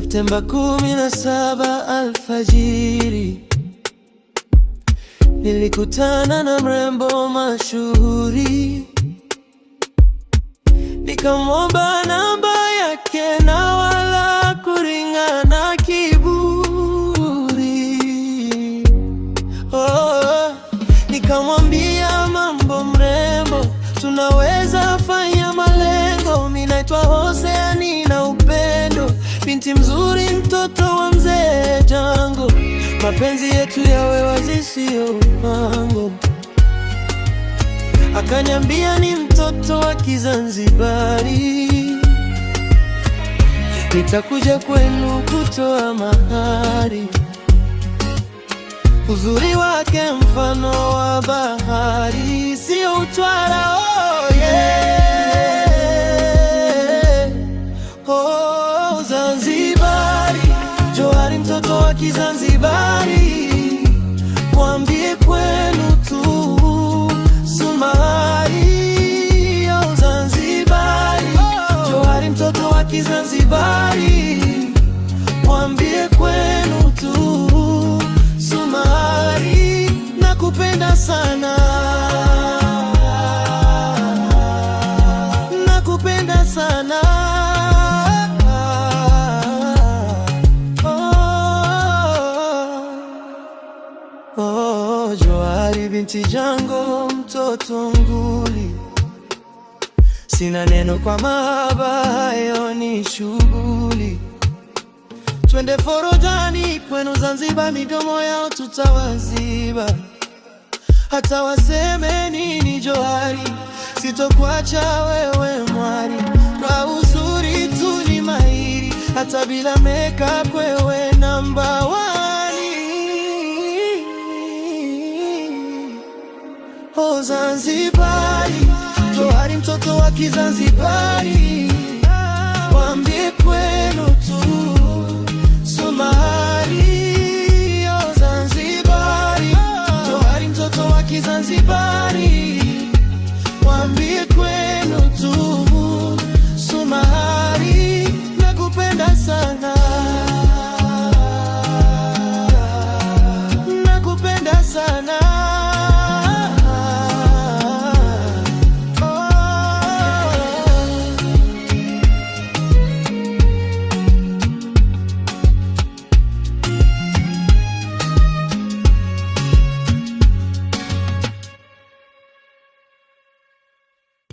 Septemba 17 alfajiri, nilikutana na mrembo mashuhuri. Nikamwomba namba yake na wala kuringana kiburi. Nikamwambia mambo mrembo, tunaweza fanya malengo. Mimi naitwa Hosea, nina upendo, binti mzuri, mtoto wa mzee Jango. Mapenzi yetu yawe wazi, sio mango. Akaniambia ni mtoto wa Kizanzibari, nitakuja kwenu kutoa mahari. Uzuri wake mfano wa bahari, sio utwara. Oh yeah. Oh Zanzibari, Johari mtoto wa Kizanzibari, mwambie kwenu tu Sumari. Oh Zanzibari, Johari mtoto wa Kizanzibari, mwambie kwenu tu Sumari. Nakupenda sana, nakupenda sana. Oh, Johari binti Jango, mtoto nguli. Sina neno kwa mahaba, hayo ni shughuli. Twende forodhani kwenu Zanzibar, midomo yao tutawaziba. Hata waseme nini Johari, sitokuacha wewe mwari. Kwa uzuri tu ni mahiri, hata bila makeup wewe namba 1. Oh Zanzibari, Johari mtoto wa Kizanzibari,